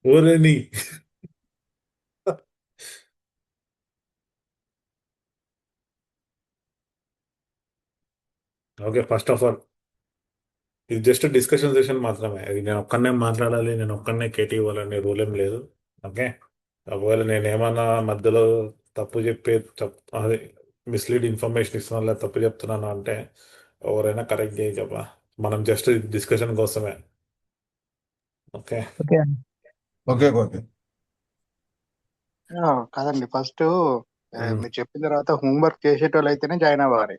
ఊరిని. Okay, first of all ఇది just discussion session మాత్రమే. అది నేను ఒక్కనే మాట్లాడాలి, నేను ఒక్కనే కేటీ ఇవ్వాలనే రూల్ ఏం లేదు. ఓకే. ఒకవేళ నేను ఏమన్నా మధ్యలో తప్పు చెప్పే అది మిస్లీడ్ ఇన్ఫర్మేషన్ ఇస్తున్నా లేదా తప్పు చెప్తున్నాను అంటే ఎవరైనా కరెక్ట్ చేయ చెప్పా. మనం జస్ట్ డిస్కషన్ కోసమే. ఓకే. ఓకే అండి. Okay okay. కాదండి, ఫస్ట్ మీరు చెప్పిన తర్వాత హోంవర్క్ చేసేటోళ్ళు అయితేనే జాయిన్ అవ్వాలి.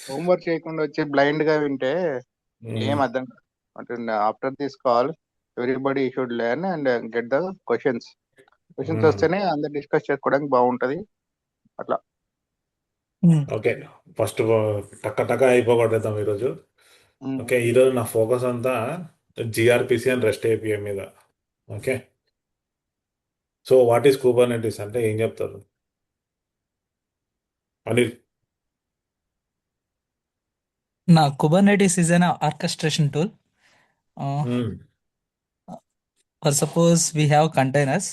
హోంవర్క్ చేయకుండా వచ్చి బ్లైండ్ గా వింటే ఏం అర్థం కాదు. అంటే after this call everybody should learn and get the questions. Questions వస్తేనే అందరు డిస్కస్ చేసుకోవడానికి బాగుంటది. అట్లా. ఓకే. ఫస్ట్ టక్క టక్క అయిపోగొట్టేద్దాం ఈరోజు. ఉమ్. ఓకే, ఈరోజు నా ఫోకస్ అంతా జిఆర్పిసి అండ్ రెస్ట్ ఏపీఐ మీద. Okay. So what is Kubernetes అంటే ఏం చెప్తారు Anil? Now, Kubernetes is an orchestration tool. Hmm. Or suppose we have containers.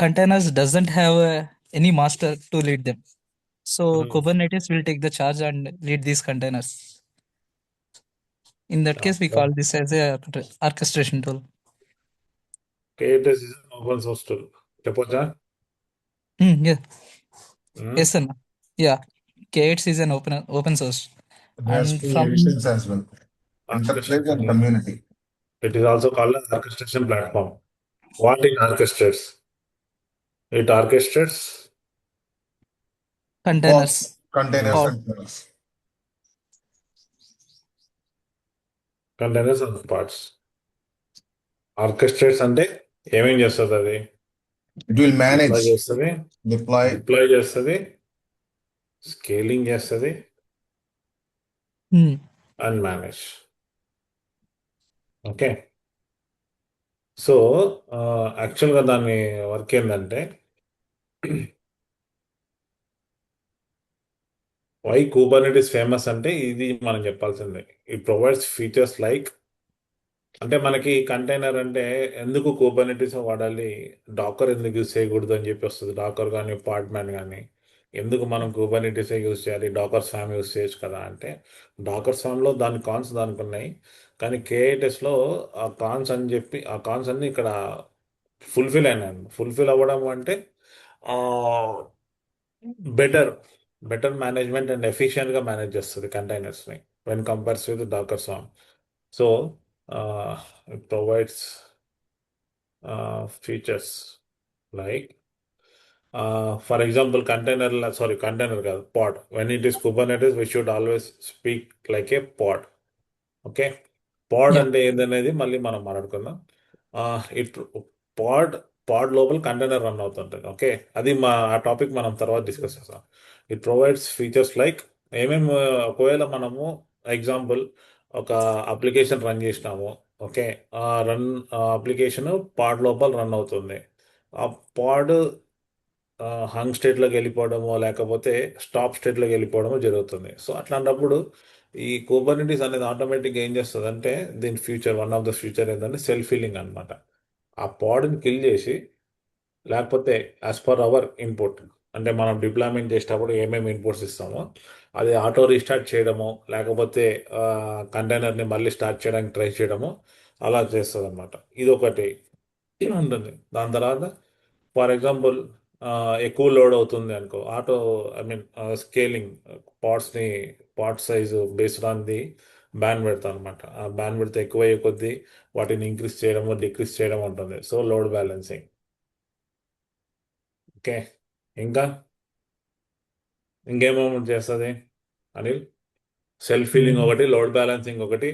Containers doesn't have any master to lead them. So hmm. Kubernetes will take the charge and lead these containers. In that case, we okay. call this as a orchestration tool. K8s is open source tool చెప్పొచ్చా? Yeah. Hmm. Yes, sir. Yeah. K8s is an open source. It has And two from editions as well. Enterprise and Orchestration. community. It is also called an orchestration platform. What it orchestrates? It orchestrates containers. Containers Pod. and servers. Containers and pods. Orchestrates అంటే ఏమేం చేస్తుంది అది? It will manage, deploy చేస్తుంది, deploy. Deploy చేస్తుంది, scaling చేస్తుంది Hmm. And manage. Okay. So యాక్చువల్గా దాని work ఏంటంటే వై కుబర్నెటిస్ ఫేమస్ అంటే ఇది మనం చెప్పాల్సిందే. ఇట్ ప్రొవైడ్స్ ఫీచర్స్ లైక్, అంటే మనకి కంటైనర్ అంటే ఎందుకు కుబర్నెటిస్ వాడాలి, డాకర్ ఎందుకు యూజ్ చేయకూడదు అని చెప్పి వస్తుంది. డాకర్ కానీ పాడ్మ్యాన్ కానీ ఎందుకు మనం కుబర్నెటిసే యూజ్ చేయాలి, డాకర్ స్వామ్ యూజ్ చేయొచ్చు కదా అంటే, డాకర్ స్వామ్లో దాని కాన్స్ దానికి ఉన్నాయి. కానీ కేఐటెస్లో ఆ కాన్స్ అని చెప్పి ఆ కాన్స్ అన్ని ఇక్కడ ఫుల్ఫిల్ అయినాయి. ఫుల్ఫిల్ అవ్వడం అంటే బెటర్ బెటర్ మేనేజ్మెంట్ అండ్ ఎఫిషియెంట్గా మేనేజ్ చేస్తుంది కంటైనర్స్ని when compares with Docker swarm. So it provides features like, for example, container కాదు, pod. When it is Kubernetes, we should always speak like a pod. Okay. Pod Yeah. అంటే ఏందనేది మళ్ళీ మనం మాట్లాడుకుందాం. It పాడ్ పాడ్ లోపల కంటైనర్ రన్ అవుతుంటుంది. Okay, అది ఆ టాపిక్ మనం తర్వాత డిస్కస్ చేస్తాం. ఇట్ ప్రొవైడ్స్ ఫీచర్స్ లైక్ ఏమేమి, ఒకవేళ మనము ఎగ్జాంపుల్ ఒక అప్లికేషన్ రన్ చేసినాము. ఓకే. ఆ రన్ అప్లికేషన్ పాడ్ లోపల రన్ అవుతుంది. ఆ పాడ్ హంగ్ స్టేట్లోకి వెళ్ళిపోవడమో లేకపోతే స్టాప్ స్టేట్లోకి వెళ్ళిపోవడమో జరుగుతుంది. సో అట్లాంటప్పుడు ఈ కుబర్నెటిస్ అనేది ఆటోమేటిక్గా ఏం చేస్తుంది అంటే, దీని future, one of the future ఏంటంటే సెల్ఫ్ హీలింగ్ అనమాట. ఆ పాడ్ని కిల్ చేసి, లేకపోతే యాజ్ పర్ అవర్ ఇన్పుట్, అంటే మనం డిప్లాయ్మెంట్ చేసేటప్పుడు ఏమేమి ఇన్పుట్స్ ఇస్తామో అది ఆటో రీస్టార్ట్ చేయడము, లేకపోతే కంటైనర్ని మళ్ళీ స్టార్ట్ చేయడానికి ట్రై చేయడము అలా చేస్తుంది అనమాట. ఇది ఒకటి ఉంటుంది. దాని తర్వాత ఫర్ ఎగ్జాంపుల్ ఎక్కువ లోడ్ అవుతుంది అనుకో, ఆటో ఐ మీన్ స్కేలింగ్ పార్ట్స్ని, pod size based on the band పెడతా అనమాట. ఆ బ్యాండ్ పెడితే ఎక్కువ అయ్యే కొద్దీ వాటిని ఇంక్రీజ్ చేయడము డిక్రీజ్ చేయడం ఉంటుంది. So load balancing. ఓకే. ఇంకా ఇంకేమేమి చేస్తుంది అనిల్? సెల్ఫ్ హీలింగ్ ఒకటి, లోడ్ బ్యాలెన్సింగ్ ఒకటి,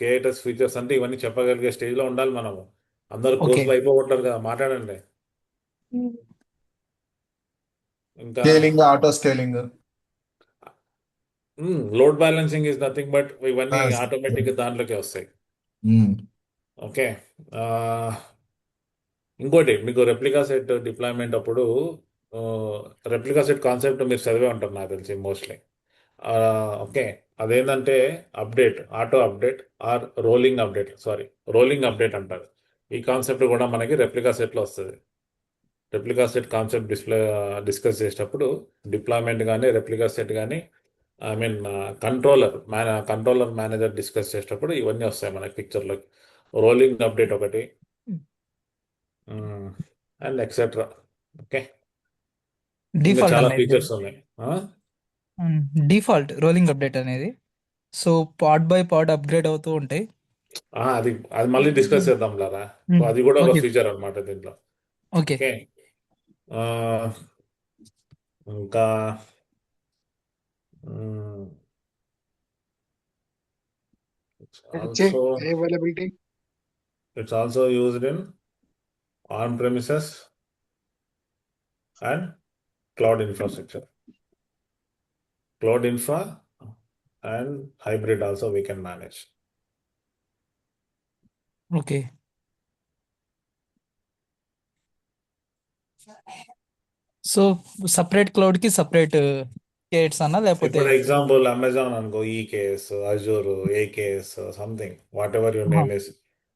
కేఎటస్ ఫీచర్స్ అంటే ఇవన్నీ చెప్పగలిగే స్టేజ్లో ఉండాలి మనము. అందరూ Okay. కోర్సులో అయిపోగొట్టారు కదా, మాట్లాడండి. ఇంకా Scaling, auto scaling. Load balancing is nothing but ఇవన్నీ Yes. ఆటోమేటిక్గా దాంట్లోకి వస్తాయి. Mm. ఓకే. ఇంకోటి, మీకు రెప్లికా సెట్ డిప్లాయ్మెంట్ అప్పుడు రెప్లికా సెట్ కాన్సెప్ట్ మీరు చదివే ఉంటారు నాకు తెలిసి మోస్ట్లీ. ఓకే. అదేంటంటే update, auto update are rolling update అంటారు. ఈ కాన్సెప్ట్ కూడా మనకి రెప్లికా సెట్లో వస్తుంది. రెప్లికా సెట్ కాన్సెప్ట్ డిస్కస్ చేసేటప్పుడు డిప్లాయ్మెంట్ కానీ రెప్లికా సెట్ కానీ I mean controller manager discuss చేసేటప్పుడు ఇవన్నీ వస్తాయి మనకి పిక్చర్లోకి. రోలింగ్ అప్డేట్ ఒకటి అండ్ ఎక్సెట్రా. ఓకే, ఇంకా డిఫాల్ట్ చాలా అన్న ఇది. ఫీచర్స్ ఉన్నాయి. డిఫాల్ట్ రోలింగ్ అప్డేట్ అనేది. So part by part upgrade అవుతూ ఉంటాయి. అది అది మళ్ళీ డిస్కస్ చేద్దాం లారా. సో అది కూడా ఒక ఫీచర్ అనమాట దీంట్లో. ఓకే. ఓకే, ఇంకా availability it's also used in on-premises and cloud infrastructure. Cloud infra and hybrid also we can manage. Okay. So separate cloud కి సపరేట్ కేట్స్ అన్న లేకపోతే ఇప్పుడు ఎగ్జాంపుల్ అమెజాన్ అనుకో, EKS, Azure, AKS, something what ever you name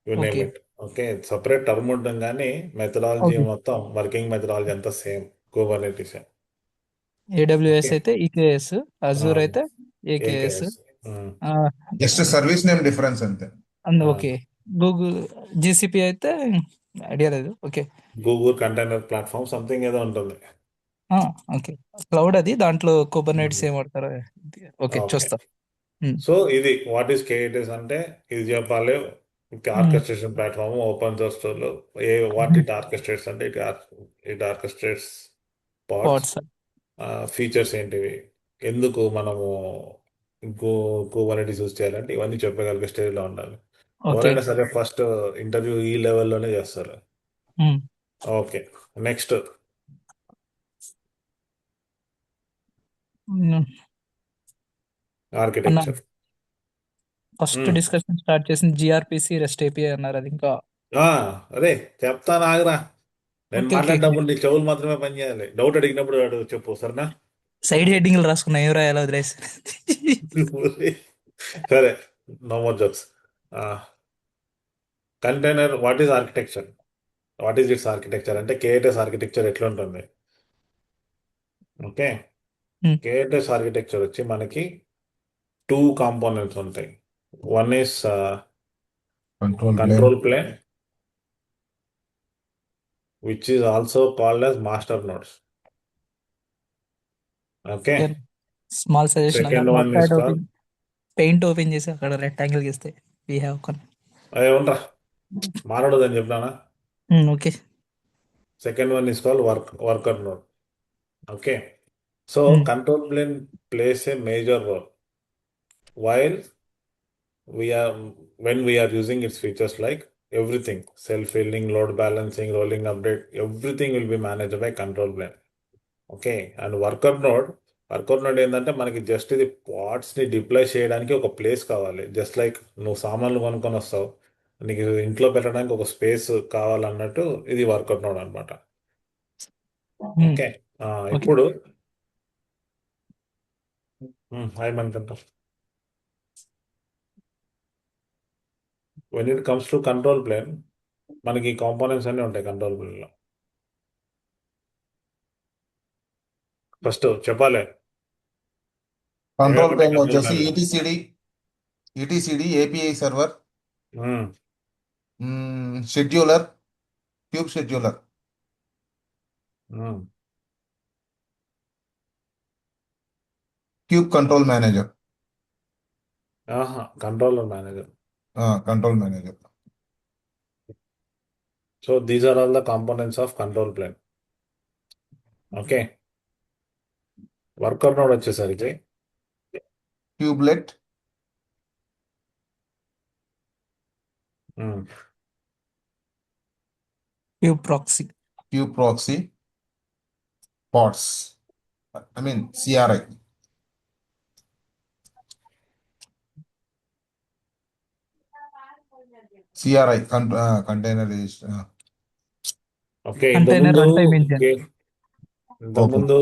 Okay. It. Okay, separate term ఉంటుంది కానీ methodology Okay. మొత్తం working methodology అంతా same. Kubernetes AWS Okay. అయితే ఈకేఎస్, అజూర్ అయితే AKS. AKS. Just service name difference అంతే. Okay. Google GCP అయితే idea లేదు. Okay. Google container platform something ఏదో ఉంటుంది. ఓకే. క్లౌడ్ అది, దాంట్లో కుబర్నెటిస్ ఏం వాడతారో. Okay, Okay. చూస్తా. సో ఇది వాట్ ఈస్ కేఎటిఎస్ అంటే ఇది చెప్పాలి. Orchestration platform open source tool. What it orchestrates అంటే it orchestrates pods. Pods. Features ఏంటివి, ఎందుకు మనము కుబర్నెటిస్ యూజ్ చేయాలంటే ఇవన్నీ చెప్పగలిగే స్టేజ్లో ఉండాలి. ఓకే. ఎవరైనా సరే ఫస్ట్ ఇంటర్వ్యూ ఈ లెవెల్లోనే చేస్తారు. Okay, next architecture. First discussion start చేసిన జిఆర్పిసి రెస్ట్ ఏపీఐ అన్నారు. అది ఇంకా అదే చెప్తాను ఆగరా. నేను Okay, okay, మాట్లాడినప్పుడు నీ చెవులు మాత్రమే పనిచేయాలి. డౌట్ అడిగినప్పుడు చెప్పు, సరేనా? సైడ్ హెడ్డింగ్లు రాసుకున్నా, ఏం రాయాలో వదిలేసి. సరే, no more jokes. Container what is architecture, what is its architecture అంటే కేఎటిఎస్ ఆర్కిటెక్చర్ ఎట్లా ఉంటుంది. ఓకే, కేఎటిఎస్ ఆర్కిటెక్చర్ వచ్చి మనకి 2 కాంపోనెంట్స్ ఉంటాయి. One is control plane which is also called as master nodes. Okay. Small suggestion Second one is called paint open చేసి అక్కడ rectangle గీస్తే వీ హ్యావ్ కొన్. అదే ఉండరా మారడదని చెప్పినానా. Okay. Second one is called worker node. Okay. So control plane plays a major role while when we are using its features like everything, self-healing, load balancing, rolling update, everything will be managed by control plane. Okay, and worker node ఏంటంటే మనకి just ఇది పార్ట్స్ని deploy చేయడానికి ఒక place కావాలి. Just like నువ్వు సామాన్లు కొనుక్కొని వస్తావు, నీకు ఇంట్లో పెట్టడానికి ఒక స్పేస్ కావాలన్నట్టు ఇది వర్కర్ నోడ్ అనమాట. ఓకే, ఇప్పుడు ఏమంటుంటా, when it comes to control plane మనకి కాంపోనెంట్స్ అన్నీ ఉంటాయి కంట్రోల్ ప్లేన్లో. ఫస్ట్ చెప్పాలి, కంట్రోల్ ప్లేన్ వచ్చేసి ETCD API server, scheduler, kube scheduler, kube control manager. Controller manager. Control manager. So these are all the components of control plane. Okay. Worker node వచ్చేసరికి kubelet, kube proxy, pods, I mean CRI. CRI container. Okay, Container runtime engine. ఇంతకుముందు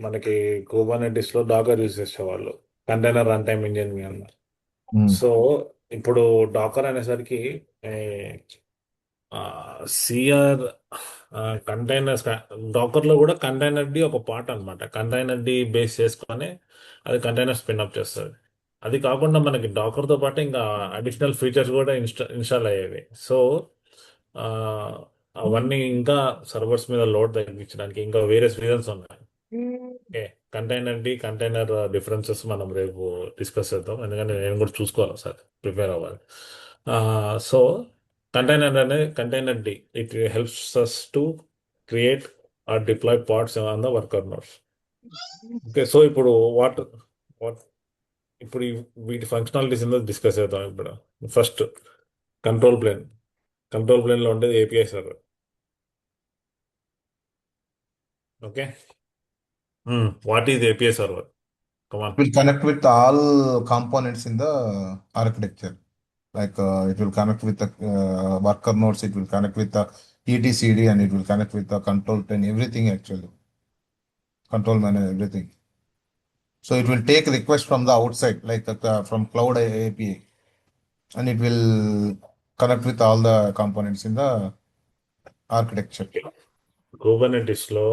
మనకి Kubernetes లో Docker use చేసేవాళ్ళు. Container runtime engine అన్నారు. Hmm. So ఇప్పుడు Docker అనేసరికి CR containers, డాకర్లో కూడా కంటైనర్ డి ఒక పార్ట్ అనమాట. కంటైనర్ డి బేస్ చేసుకొని అది కంటైనర్ స్పిన్అప్ చేస్తుంది. అది కాకుండా మనకి డాకర్తో పాటు ఇంకా అడిషనల్ ఫీచర్స్ కూడా ఇన్స్టాల్ అయ్యేవి. సో అవన్నీ ఇంకా సర్వర్స్ మీద లోడ్ తగ్గించడానికి ఇంకా వేరే రీజన్స్ ఉన్నాయి. ఓకే, కంటైనర్ డిఫరెన్సెస్ మనం రేపు డిస్కస్ చేద్దాం, ఎందుకంటే నేను కూడా చూసుకోవాలి సార్, ప్రిపేర్ అవ్వాలి. సో కంటైనర్ డి it helps us to create or deploy parts on the worker nodes. Okay, so ఇప్పుడు వాట్ వాట్ ఇప్పుడు వీటి ఫంక్షనాలిటీస్ ఏందో డిస్కస్ చేద్దాం. ఇప్పుడు ఫస్ట్ కంట్రోల్ ప్లేన్. కంట్రోల్ ప్లేన్లో ఉండేది API server. Okay, what is API server? Come on. Will connect with all components in the architecture. Like it will connect with the worker nodes, it will connect with the etcd, and it will connect with the control plane, everything actually. Control manager, everything. So it will take request from the outside, like from cloud API, and it will connect with all the components in the architecture. కుబర్నెటిస్లో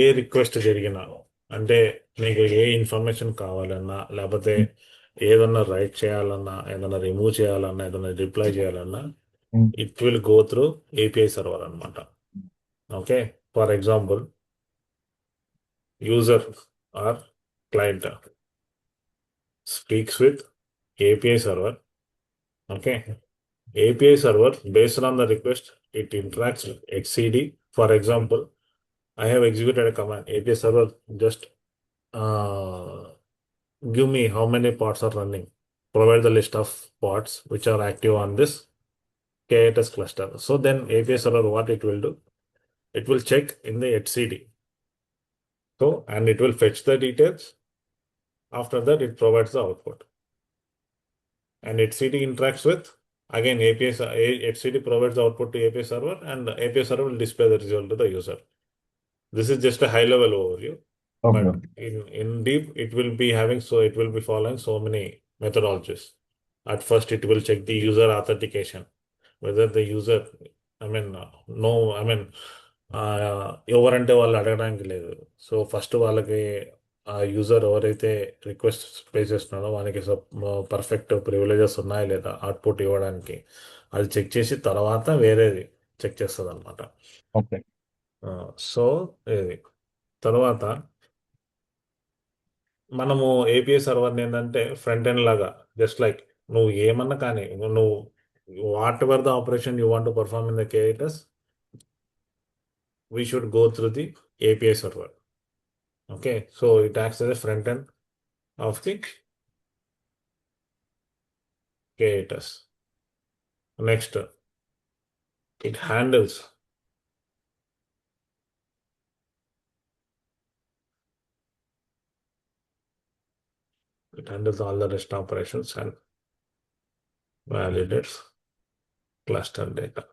ఏ request జరిగినా, అంటే మీకు ఏ information కావాలన్నా, లేకపోతే ఏదన్నా right చేయాలన్నా, ఏదన్నా రిమూవ్ చేయాలన్నా, ఏదన్నా రిప్లై చేయాలన్నా, it will go through API server అనమాట. Okay, for example user or client speaks with API server. Okay, API server, based on the request, it interacts with etcd. For example, I have executed a command, API server just give me how many pods are running, provide the list of pods which are active on this K8s cluster. So then API server, what it will do, it will check in the etcd. So, and it will fetch the details. After that, it provides the output. And etcd interacts with, again, etcd provides the output to API server, and the API server will display the result to the user. This is just a high level overview. Okay. But in deep, it will be having, so it will be following so many methodologies. At first, it will check the user authentication, whether the user, no, ఎవరంటే వాళ్ళు అడగడానికి లేదు. So first వాళ్ళకి ఆ user ఎవరైతే request pay చేస్తున్నాడో వాళ్ళకి perfect privileges ఉన్నాయా లేదా అవుట్పుట్ ఇవ్వడానికి, అది చెక్ చేసి తర్వాత వేరేది చెక్ చేస్తుంది అనమాట. Okay. సో ఇది తర్వాత మనము ఏపీఐ సర్వర్ని ఏంటంటే ఫ్రంట్ ఎండ్ లాగా, జస్ట్ లైక్ నువ్వు ఏమన్నా కానీ, నువ్వు what ever the operation you want to perform in the K8s, we should go through the API server. Okay, so it acts as a front end of the K8s. Next, it handles all the REST operations and validates cluster data.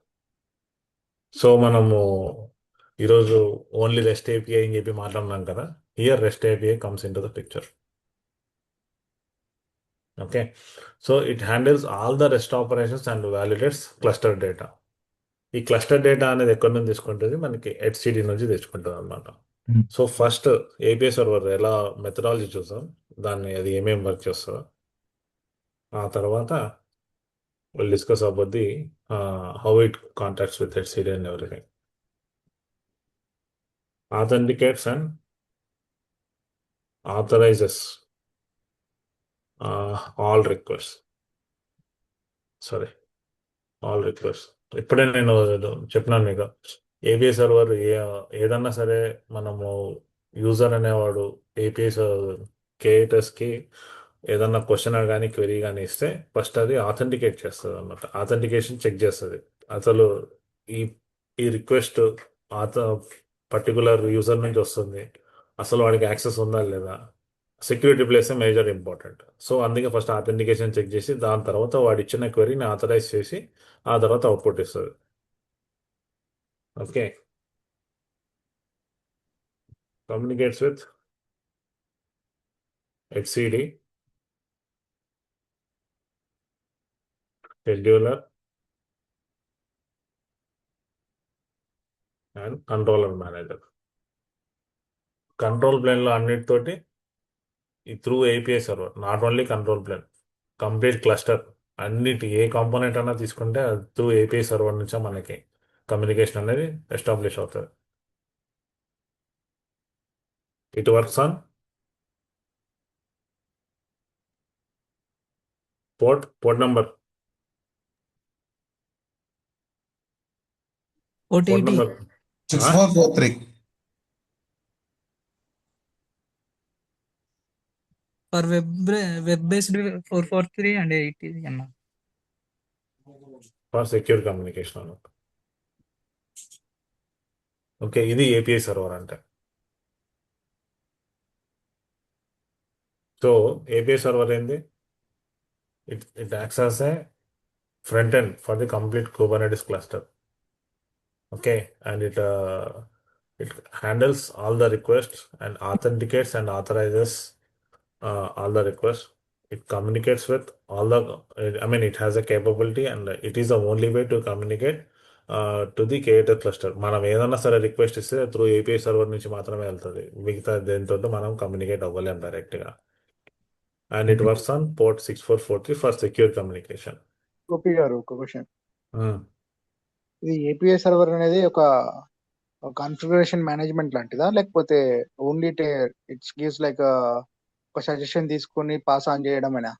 So మనము ఈరోజు only REST API అని చెప్పి మాట్లాడినాం కదా. Here REST API comes into the picture. Okay, so it handles all the REST operations and validates cluster data. ఈ cluster data అనేది ఎక్కడి నుంచి తీసుకుంటుంది, మనకి హెచ్సిడి నుంచి తెచ్చుకుంటుంది అనమాట. సో ఫస్ట్ ఏపీఐ సర్వర్ ఎలా మెథడాలజీ చూసాం, దాన్ని అది ఏమేమి వర్క్ చేస్తుందో. ఆ తర్వాత will discuss about the how it contacts with HCD and everything. Authenticates and authorizes all requests. ఇప్పుడే నేను చెప్పినాను మీకు, ఏపీఐ సర్వర్ ఏదన్నా సరే మనము యూజర్ అనేవాడు ఏపీఐ K8sకి ఏదన్నా క్వశ్చన్ కానీ క్వెరీ కానీ ఇస్తే ఫస్ట్ అది ఆథెంటికేట్ చేస్తుంది అన్నమాట. ఆథెంటికేషన్ చెక్ చేస్తుంది అసలు ఈ రిక్వెస్ట్ పర్టికులర్ యూజర్ నుంచి వస్తుంది, అసలు వాడికి యాక్సెస్ ఉందా లేదా. Security place major important. So అందుకే ఫస్ట్ ఆథెంటికేషన్ చెక్ చేసి దాని తర్వాత వాడు ఇచ్చిన క్వెరీని ఆథరైజ్ చేసి ఆ తర్వాత అవుట్పుట్ ఇస్తుంది. Okay, communicates with HCD, scheduler, and controller manager. Control ప్లేన్లో అన్నిటితోటి through API server, not only control plane, complete cluster అన్నిటి ఏ కాంపోనెంట్ అన్నా తీసుకుంటే త్రూ API సర్వర్ నుంచే మనకి కమ్యూనికేషన్ అనేది ఎస్టాబ్లిష్ అవుతుంది. It works on port number port OTP number 6443. for web based 443 and 80 అన్న. ఫర్ సెక్యూర్ కమ్యూనికేషన్ అన్నమాట. ఓకే, ఇది API సర్వర్ అంటే. సో API సర్వర్ ఏంది? It acts as a front end for the complete Kubernetes cluster. Okay, and it handles all the requests and authenticates and authorizes all the requests. It communicates with all the, I mean, it has a capability and it is the only way to communicate to the K8 cluster. మనం ఏదన్నా సరే request ఇస్తే through API server నుంచి మాత్రమే వెళ్తుంది, మిగతా దేనితో మనం కమ్యూనికేట్ అవ్వలేం డైరెక్ట్గా. And it works on port 6443 for secure communication. Gopi గారు ఒక క్వశ్చన్. ఇది ఏపీఐ సర్వర్ అనేది ఒక కాన్ఫిగరేషన్ మేనేజ్మెంట్ లాంటిదా, లేకపోతే ఓన్లీ ఇట్స్ గివ్స్ లైక్ ఒక సజెషన్ తీసుకొని పాస్ ఆన్ చేయడమేనా?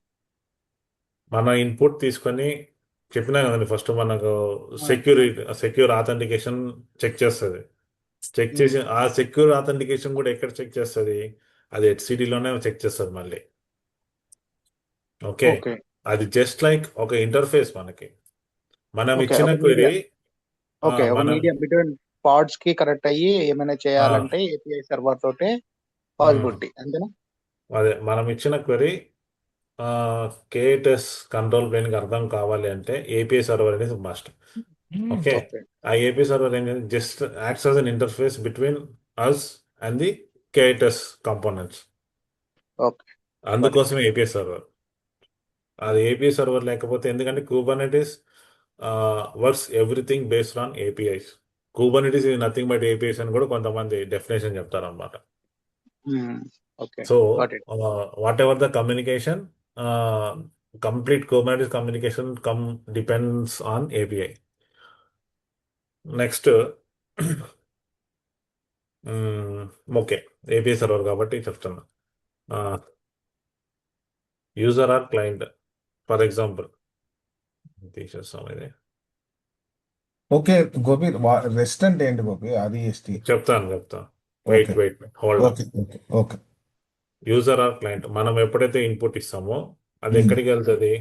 మన ఇన్పుట్ తీసుకొని చెప్పినా కదండి, ఫస్ట్ మనకు సెక్యూర్ ఆథెంటికేషన్ చెక్ చేస్తుంది. చెక్ చేసి ఆ సెక్యూర్ ఆథెంటికేషన్ కూడా ఎక్కడ చెక్ చేస్తుంది? అది HCDలోనే చెక్ చేస్తుంది మళ్ళీ. ఓకే, ఓకే అది జస్ట్ లైక్ ఒక ఇంటర్ఫేస్ మనకి. మనం ఓకే ఇచ్చిన ఒక క్వెరీ ఓకే ఒక మనం మీడియం బిట్వీన్ పాడ్స్ కి కనెక్ట్ అయ్యి ఏమైనా చేయాలంటే ఏపీఐ సర్వర్ తోటే పాసిబిలిటీ, అంతేనా? అదే మనం ఇచ్చిన క్వెరీ K8s కంట్రోల్ ప్లేన్కి అర్థం కావాలి అంటే API సర్వర్ అనేది మస్ట్. ఓకే, ఓకే ఆ API సర్వర్ ఏంటంటే just acts as an interface between us and the K8s components. Okay అందుకోసమే API సర్వర్. అది API సర్వర్ లేకపోతే, ఎందుకంటే Kubernetes works everything based on APIs. Kubernetes is nothing but APIs అని కూడా కొంతమంది definition చెప్తారు అనమాట. Okay so got it. Whatever the communication, complete Kubernetes communication depends on API. Next okay, API server కాబట్టి చెప్తున్నా. User or client, for example తీసేస్తాం ఇది. Okay Gopi, rest అంటే ఏంటి గోపి? REST. చెప్తాను. Wait hold. Okay okay okay. User or client, మనం ఎప్పుడైతే input ఇస్తామో అది ఎక్కడికి వెళ్తుంది?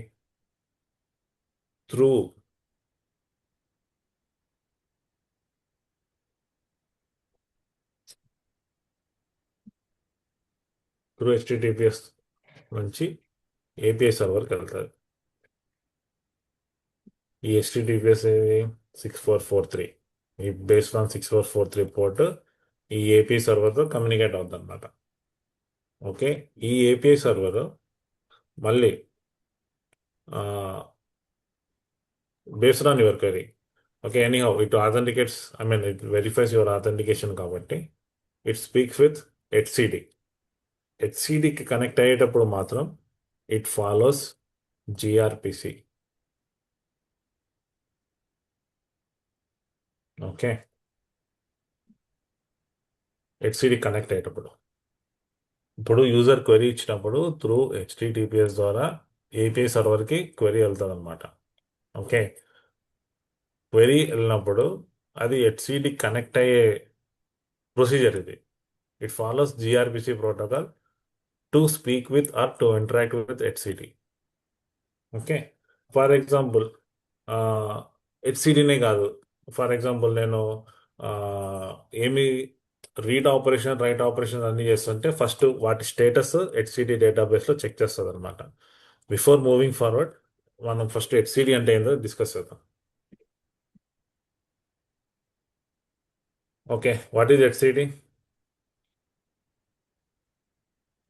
త్రూ HTTPS నుంచి API సర్వర్కి వెళ్తుంది. ఈ HTTPS 6443, ఈ బేస్డ్ ఆన్ 6443 పోర్ట్ ఈ API సర్వర్తో కమ్యూనికేట్ అవుతుంది అనమాట. ఓకే, ఈ API సర్వర్ మళ్ళీ based on your query. Okay, anyhow it authenticates, I mean it verifies your authentication కాబట్టి ఇట్ స్పీక్స్ విత్ HCD. HCDకి కనెక్ట్ అయ్యేటప్పుడు మాత్రం it follows gRPC. Okay, HCD connect అయ్యేటప్పుడు, ఇప్పుడు యూజర్ క్వెరీ ఇచ్చినప్పుడు త్రూ HTTPS ద్వారా API సర్వర్కి క్వెరీ వెళ్తుంది అనమాట. ఓకే, క్వెరీ వెళ్ళినప్పుడు అది HCD కనెక్ట్ అయ్యే ప్రొసీజర్ ఇది. It follows gRPC protocol to speak with or to interact with HCD. Okay, for example HCDనే కాదు, ఫర్ ఎగ్జాంపుల్ నేను ఏమి రీడ్ ఆపరేషన్, రైట్ ఆపరేషన్ అన్నీ చేస్తుంటే ఫస్ట్ వాటి స్టేటస్ HCD డేటాబేస్లో చెక్ చేస్తుంది అనమాట. బిఫోర్ మూవింగ్ ఫార్వర్డ్ మనం ఫస్ట్ HCD అంటే ఏందో డిస్కస్ చేద్దాం. Okay, what is HCD?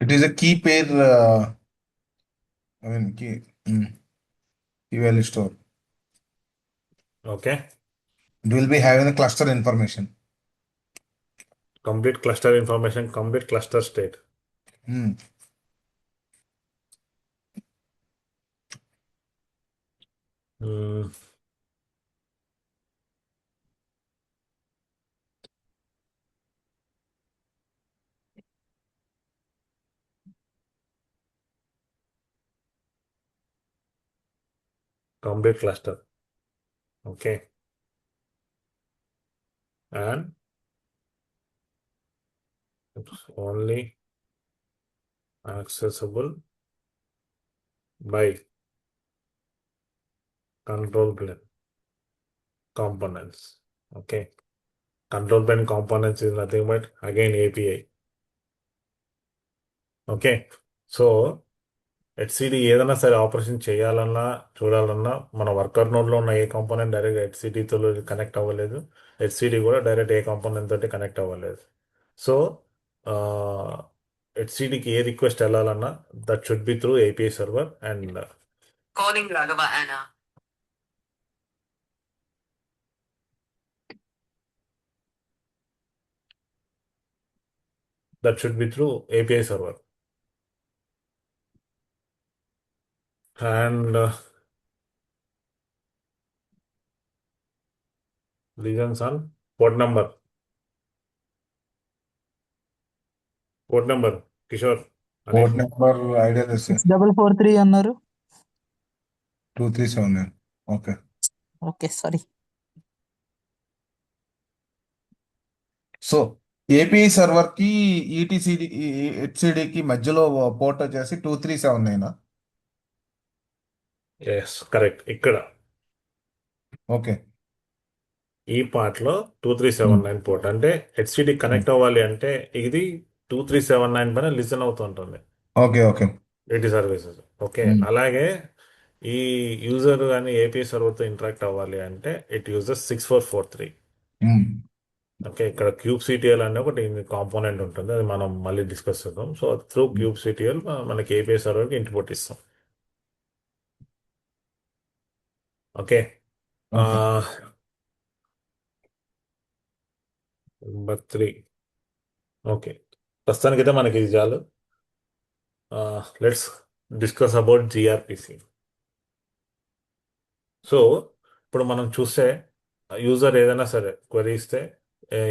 It is a key pair, I mean, key value store. Okay. It will be having the cluster information. Complete cluster information, complete cluster state. Hmm. Hmm. Complete cluster. Okay. And it's only accessible by control plane components. Okay. Control plane components is nothing but again API. Okay. So HCD ఏదైనా సరే operation చేయాలన్నా చూడాలన్నా మన worker నోడ్లో ఉన్న ఏ component direct హెచ్సిడితో connect అవ్వలేదు. హెచ్సిడి కూడా డైరెక్ట్ ఏ కాంపోనెంట్ తోటి కనెక్ట్ అవ్వలేదు. సో హెచ్సిడికి ఏ రిక్వెస్ట్ వెళ్ళాలన్నా that should be through API server and Calling Raghava Anna. that should be through API server. And reasons on port number. Port number, Kishore. Port Anish. number idea is 6443 అన్నారు. 2379. Okay. Okay sorry. So API server కి ETCD HCD కి మధ్యలో port వచ్చేసి 2379. Yes correct. ఇక్కడ okay. ఈ part లో 2379 port అంటే హెచ్సిడి connect అవ్వాలి అంటే ఇది 2379 పైన లిసన్ అవుతుంటుంది ఓకే. ఓకే. ఏటీ సర్వీసెస్. ఓకే. అలాగే ఈ యూజర్ కానీ ఏపీఐ సర్వర్తో ఇంటరాక్ట్ అవ్వాలి అంటే ఇట్ యూజెస్ 6443. ఓకే. ఇక్కడ క్యూబ్ సిటిఎల్ అనే ఒకటి కాంపోనెంట్ ఉంటుంది, అది మనం మళ్ళీ డిస్కస్ చేద్దాం. సో త్రూ క్యూబ్ సిటిఎల్ మనకి ఏపీఐ సర్వర్కి ఇన్పుట్ ఇస్తాం. ఓకే. నెంబర్ 3. ఓకే. ప్రస్తుతానికైతే మనకి ఇది చాలు. Let's discuss about gRPC. So ఇప్పుడు మనం చూస్తే యూజర్ ఏదైనా సరే క్వరీ ఇస్తే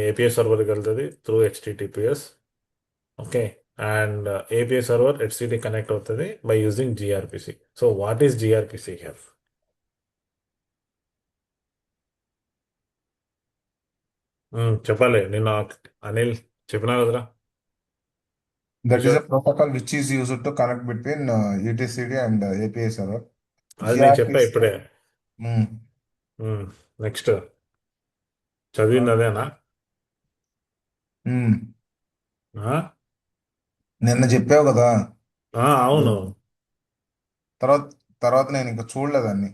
ఏపీఐ సర్వర్కి వెళ్తుంది through HTTPS. Okay. And API server HCD connect అవుతుంది by using gRPC. So what is gRPC here? చెప్పాలి. నిన్న అనిల్ చెప్పినా కదరా. That is a protocol which is used to connect between etcd and API server. అది నేను చెప్పా GRPC. ఇప్పుడే. Next చదివింది అదేనా? నిన్న చెప్పావు కదా. అవును. తర్వాత తర్వాత నేను ఇంకా చూడలేదాన్ని.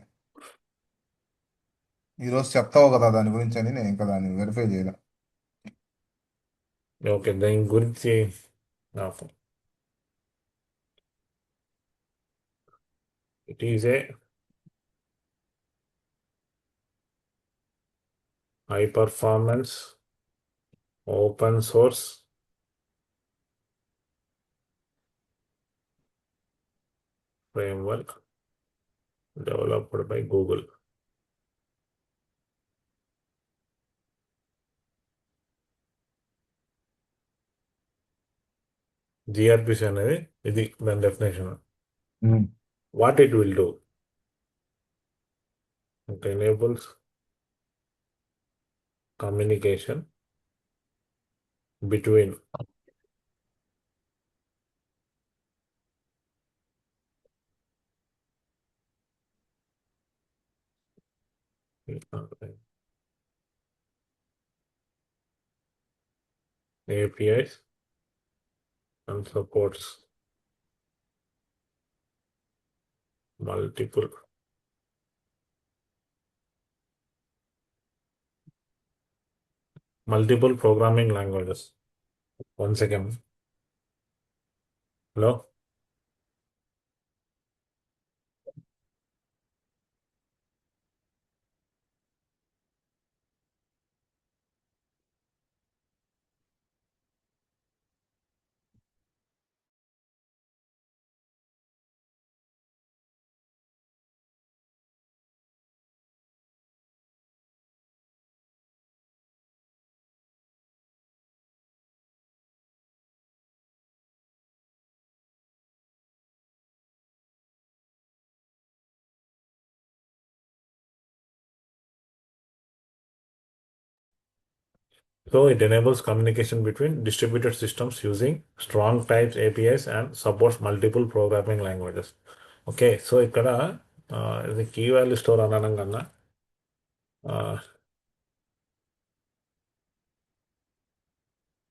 ఈరోజు చెప్తావు కదా దాని గురించి అని నేను ఇంకా దాన్ని వెరిఫై చేయలే. ఓకే. దాని గురించి it is a high performance open source framework developed by Google. GRPC అనేది ఇది దాని definition. What it will do? It enables communication between APIs and supports multiple programming languages. One second. Hello So it enables communication between distributed systems using strong types APIs and supports multiple programming languages. Okay so ఇక్కడ ఇది key value store అనడం కన్నా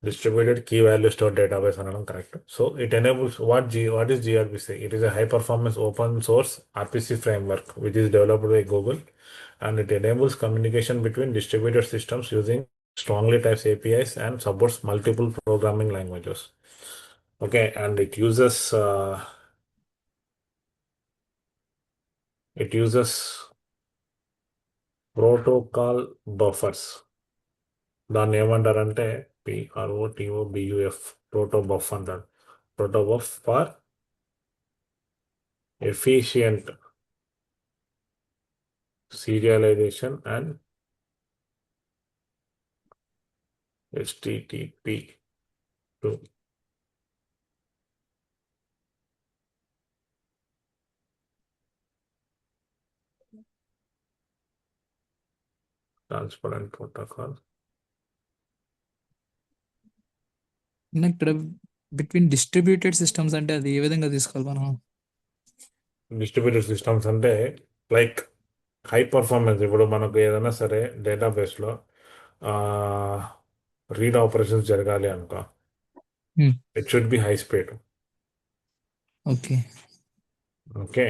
distributed key value store database అనడం correct. So it enables what is GRPC? It is a high performance open source RPC framework which is developed by Google and it enables communication between distributed systems using strongly typed APIs and supports multiple programming languages. Okay, and it uses protocol buffers. దాన్ని ఏమంటారంటే PROTOBUF protobuf అంటారు. protobuf for efficient serialization and HTTP2. Transparent protocol. ఇక్కడ between distributed systems అంటే అది ఏ విధంగా తీసుకోవాలి మనం? Distributed systems అంటే లైక్ హై పర్ఫార్మెన్స్. ఇప్పుడు మనకు ఏదైనా సరే డేటాబేస్లో రీడ్ ఆపరేషన్స్ జరగాలి అనుకో, it should be high speed. Okay okay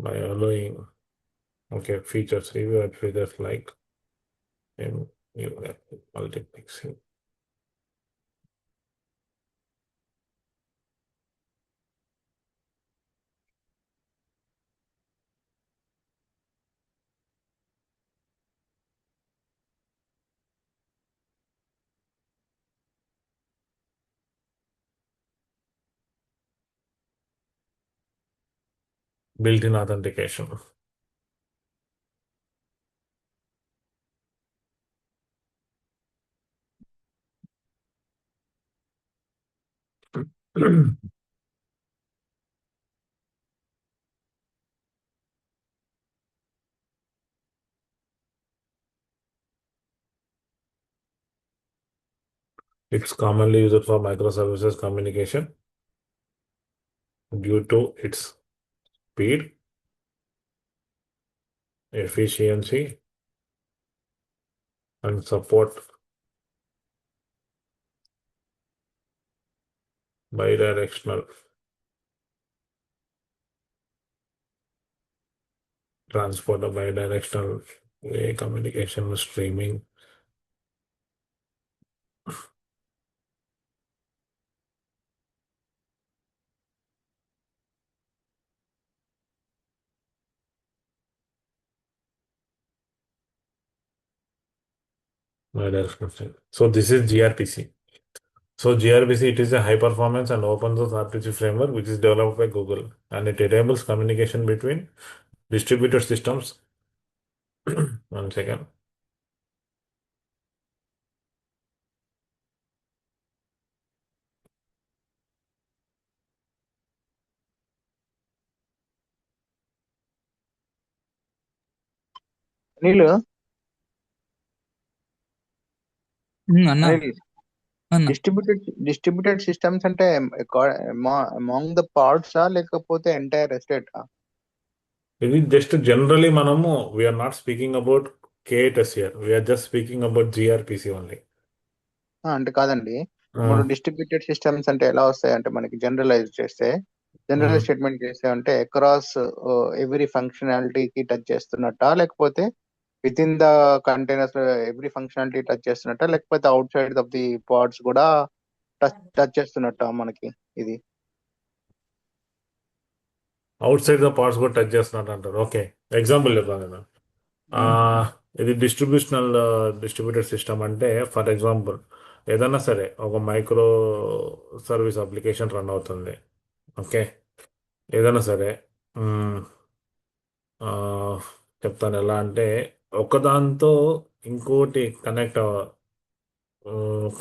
by allowing features, review features like multiplexing. Built-in authentication. It's commonly used for microservices communication due to its speed, efficiency, and support bidirectional transport, bidirectional communication, streaming. So this is gRPC. So gRPC, it is a high performance and open source RPC framework which is developed by Google and it enables communication between distributed systems. One second. నీళ్ళు అన్నా అన్నా distributed systems అంటే among the parts లేకపోతే entire estate? ఇది just generally మనము we are not speaking about KTS here. We are just speaking about gRPC only. అంటే కాదండి, ఇప్పుడు డిస్ట్రిబ్యూటెడ్ సిస్టమ్స్ అంటే ఎలా వస్తాయి అంటే మనకి జనరలైజ్ స్టేట్మెంట్ చేస్తే అంటే అక్రాస్ ఎవ్రీ ఫంక్షనాలిటీకి టచ్ చేస్తున్నట్ట, లేకపోతే within the containers every functionality touch చేస్తున్నట్ట, లేకపోతే outside of the pods కూడా టచ్ చేస్తున్నట్ట మనకి ఇది? అవుట్ సైడ్ ద పార్ట్స్ కూడా టచ్ చేస్తున్నట్టు అంటారు. ఓకే, ఎగ్జాంపుల్ చెప్పాను నేను. ఆ, ఇది డిస్ట్రిబ్యూటెడ్ సిస్టమ్ అంటే, ఫర్ ఎగ్జాంపుల్ ఏదైనా సరే ఒక మైక్రో సర్వీస్ అప్లికేషన్ రన్ అవుతుంది. ఓకే, ఏదైనా సరే. మ్, ఆ, చెప్తాను ఎలా అంటే, ఒకదాంతో ఇంకోటి కనెక్ట్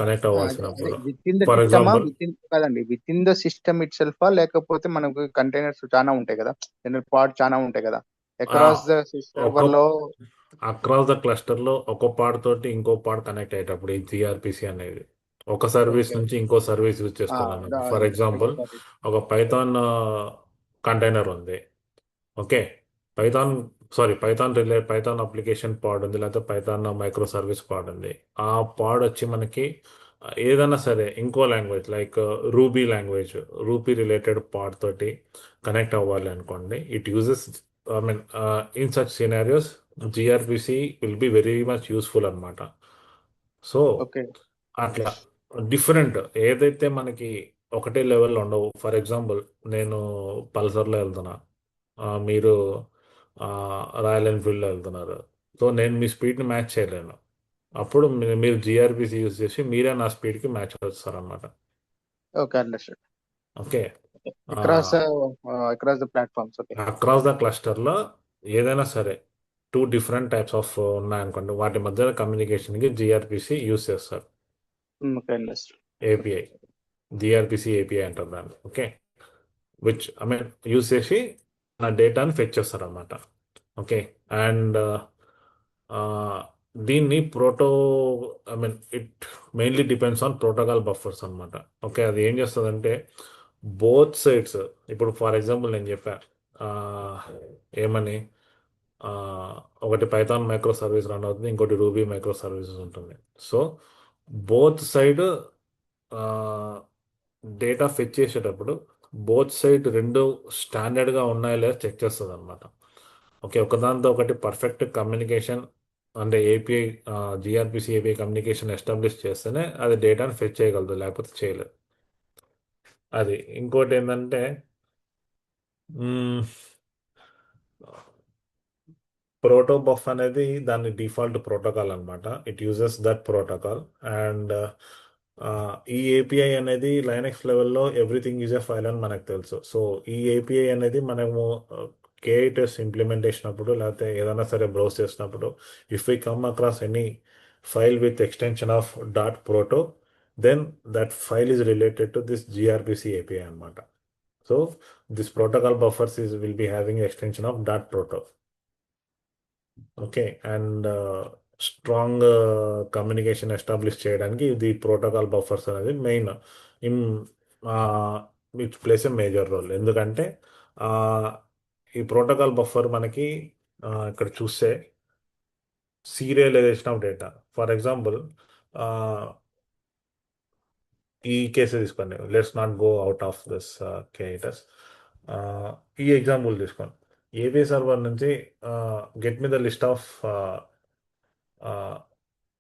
అదే అవ్వాల్సినప్పుడు, విత్ ఇన్ ద ఫర్ సిస్టమా, ఎగ్జాంపుల్ విత్ ఇన్ కాదండి, within the system it సెల్ఫా, లేకపోతే మనకు కంటైనర్స్ చాలా ఉంటాయి కదా, పాడ్ చాలా ఉంటాయి కదా అక్రాస్ ద ఒక సర్వర్ లో. అక్రాస్ ద క్లస్టర్లో ఒక పార్ట్ తోటి ఇంకో పార్ట్ కనెక్ట్ అయ్యేటప్పుడు ఈ జిఆర్పిసి అనేది ఒక సర్వీస్ ఓకే. నుంచి ఇంకో సర్వీస్ యూజ్ చేసుకోవాలన్నప్పుడు, ఫర్ అదే ఎగ్జాంపుల్ సారీ. ఒక పైథాన్ కంటైనర్ ఉంది. ఓకే, పైథాన్ పైథాన్ అప్లికేషన్ పాడ్ ఉంది, లేకపోతే పైథాన్ మైక్రో సర్వీస్ పాడ్ ఉంది. ఆ పాడ్ వచ్చి మనకి ఏదైనా సరే ఇంకో language like Ruby related pod తోటి కనెక్ట్ అవ్వాలి అనుకోండి. It uses, I mean, in such scenarios gRPC will be very much useful అనమాట. So okay. అట్లా డిఫరెంట్ ఏదైతే మనకి ఒకటే లెవెల్లో ఉండవు. ఫర్ ఎగ్జాంపుల్, నేను పల్సర్లో వెళ్తున్నా, మీరు రాయల్ ఎన్ఫీల్డ్లో వెళ్తున్నారు. సో నేను మీ స్పీడ్ని మ్యాచ్ చేయలేను. అప్పుడు మీరు జిఆర్పిసి యూజ్ చేసి మీరే నా స్పీడ్కి మ్యాచ్ వస్తారనమాట. Okay, understand. Okay, across across the platforms. Okay. Across the క్లస్టర్లో ఏదైనా సరే టూ డిఫరెంట్ టైప్స్ ఆఫ్ ఉన్నాయనుకోండి, వాటి మధ్య కమ్యూనికేషన్కి జిఆర్పిసి యూజ్ చేస్తారు. Okay, understand. API, gRPC API అంటారు దాన్ని. Okay, which I mean use చేసి నా డేటాని ఫెచ్ చేస్తారు అనమాట. ఓకే, అండ్ దీన్ని I mean it mainly depends on protocol buffers అనమాట. ఓకే, అది ఏం చేస్తుందంటే బోత్ సైడ్స్, ఇప్పుడు ఫర్ ఎగ్జాంపుల్ నేను చెప్పా, ఆ, ఏమని, ఆ, ఒకటి పైథాన్ మైక్రో సర్వీస్ రన్ అవుతుంది, ఇంకోటి రూబీ మైక్రో సర్వీసెస్ ఉంటుంది. So both side data fetch చేసేటప్పుడు బోత్ సైడ్ రెండు స్టాండర్డ్గా ఉన్నాయో లేదో చెక్ చేస్తుంది అనమాట. ఓకే, ఒకదాంతో ఒకటి పర్ఫెక్ట్ కమ్యూనికేషన్ అంటే API, gRPC API communication establish చేస్తేనే అది డేటాను ఫెచ్ చేయగలదు, లేకపోతే చేయలేదు. అది ఇంకోటి ఏంటంటే, ప్రోటోబఫ్ అనేది దాని డిఫాల్ట్ ప్రోటోకాల్ అనమాట. It uses that protocol. And ఈ ఏపీఐ అనేది లైనక్స్ లెవెల్లో ఎవ్రీథింగ్ ఈజ్ ఎ ఫైల్ అని మనకు తెలుసు. సో ఈ ఏపీఐ అనేది మనము కేఐటెస్ ఇంప్లిమెంటేషన్ అప్పుడు, లేకపోతే ఏదైనా సరే బ్రౌజ్ చేసినప్పుడు, if we come across any file with extension of dot proto, then that file is related to this gRPC API అనమాట. So this protocol buffers will be having extension of dot proto. Okay, and strong communication establish చేయడానికి ఇది protocol buffers అనేది main in it plays a major role. ఎందుకంటే ఆ, ఈ protocol buffer మనకి ఇక్కడ చూస్తే serialization of data. For example, ఈ కేసు తీసుకోండి, let's not go out of this కేటస్. ఈ ఎగ్జాంపుల్ తీసుకోండి, ఏబీ సర్వర్ నుంచి get me the list of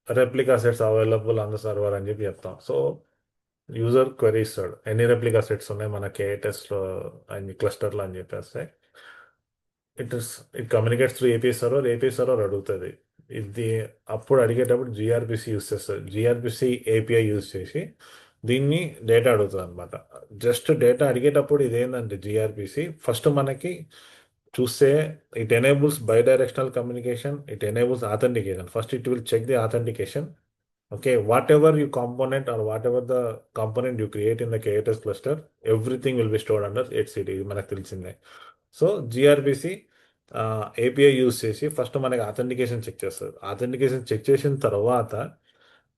replica sets available on the server అని చెప్పి చెప్తాం. సో యూజర్ క్వెరీ ఇస్తాడు, ఎన్ని రెప్లికా సెట్స్ ఉన్నాయి మన కేటెస్లో అన్ని క్లస్టర్లో అని చెప్పేస్తే it is it communicates through AP server అడుగుతుంది. ఇది అప్పుడు అడిగేటప్పుడు జిఆర్పిసి యూస్ చేస్తుంది. జిఆర్పిసి ఏపీఐ యూస్ చేసి దీన్ని డేటా అడుగుతుంది అనమాట. జస్ట్ డేటా అడిగేటప్పుడు ఇదేంటంటే జిఆర్పిసి ఫస్ట్ మనకి చూస్తే it enables bidirectional communication, it enables authentication. First it will check the authentication. Okay, whatever you component or whatever the component you create in the KTS cluster, everything will be stored under HCD. ఇది మనకు తెలిసిందే. So gRPC API use చేసి first మనకి authentication check చేస్తుంది. Authentication check చేసిన తర్వాత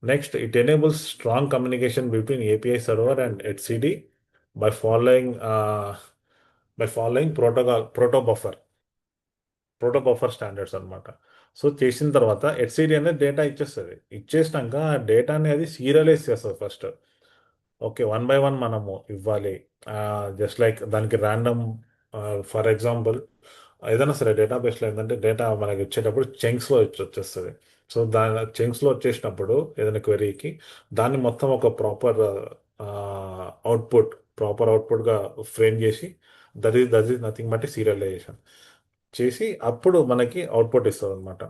next it enables strong communication between API server and HCD by following proto buffer standards అనమాట. So చేసిన తర్వాత హెచ్సిడి అనేది డేటా ఇచ్చేస్తుంది. ఇచ్చేసినాక ఆ డేటాని అది సీరియలైజ్ చేస్తుంది first. Okay, one by one మనము ఇవ్వాలి. జస్ట్ లైక్ దానికి ర్యాండమ్, ఫర్ ఎగ్జాంపుల్ ఏదైనా సరే డేటాబేస్లో ఏంటంటే డేటా మనకి వచ్చేటప్పుడు చంక్స్లో వచ్చేస్తుంది. సో దాని చంక్స్లో వచ్చేసినప్పుడు ఏదైనా క్వెరీకి దాన్ని మొత్తం ఒక అవుట్పుట్ ప్రాపర్ అవుట్పుట్గా ఫ్రేమ్ చేసి that is nothing but serialization చేసి అప్పుడు మనకి అవుట్పుట్ ఇస్తుంది అనమాట.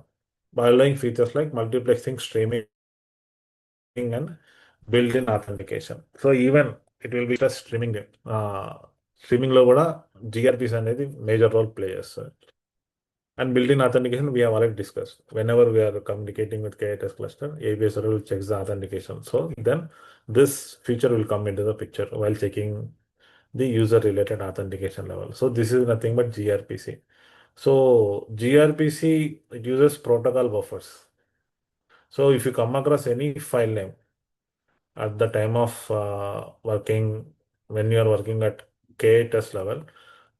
Allowing features like multiplexing, streaming and build in authentication. So even it will be streaming. స్ట్రీమింగ్లో కూడా జిఆర్పిస్ అనేది మేజర్ రోల్ ప్లే చేస్తుంది. And built-in authentication, we have already discussed. Whenever we are communicating with KTS cluster, ABS server will check the authentication. So then this feature will come into the picture while checking the user-related authentication level. So this is nothing but gRPC. So gRPC, it uses protocol buffers. So if you come across any file name at the time of when you are working at KTS level,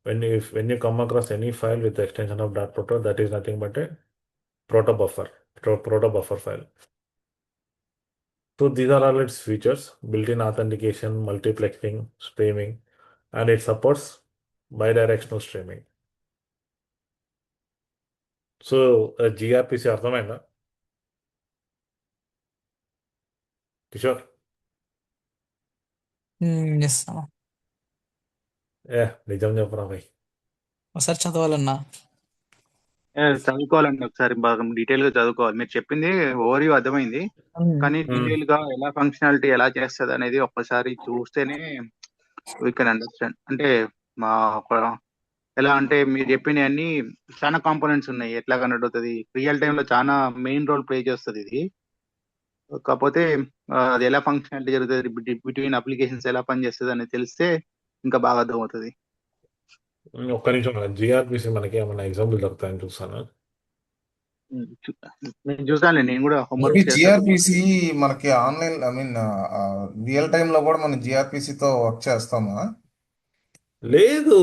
when you come across any file with the extension of .proto, that is nothing but a proto buffer file. So these are all its features: built-in authentication, multiplexing, streaming, and it supports bidirectional streaming. So gRPC అర్థమైందా Kishore? Yes అన్న. నిజం చెప్పరా భయ్. ఒకసారి చదవాలన్నా. చదువుకోవాలండి, ఒకసారి బాగా detail గా చదువుకోవాలి. మీరు చెప్పింది ఓవర్ అర్థమైంది, కానీ డీటెయిల్ గా ఎలా ఫంక్షనాలిటీ ఎలా చేస్తుంది అనేది ఒక్కసారి చూస్తేనే వీ కెన్ అండర్స్టాండ్. అంటే మా ఎలా అంటే మీరు చెప్పిన అన్ని చాలా కాంపోనెంట్స్ ఉన్నాయి, ఎట్లా కనెక్ట్ అవుతుంది, రియల్ టైమ్ లో చాలా మెయిన్ రోల్ ప్లే చేస్తుంది ఇది. కాకపోతే అది ఎలా ఫంక్షనాలిటీ జరుగుతుంది, బిట్వీన్ అప్లికేషన్స్ ఎలా పనిచేస్తుంది అనేది తెలిస్తే ఇంకా బాగా అర్థమవుతుంది. ఒక్క నిమిషం, జిఆర్పిసి మనకి ఏమైనా ఎగ్జాంపుల్ దొరుకుతాయని చూస్తాను. నేను చూసాను, నేను కూడా హోంవర్క్ చేస్తాను. జిఆర్పిసి మనకి ఆన్లైన్ రియల్ టైమ్ లో కూడా మనం జిఆర్పిసి తో వర్క్ చేస్తామా? లేదు,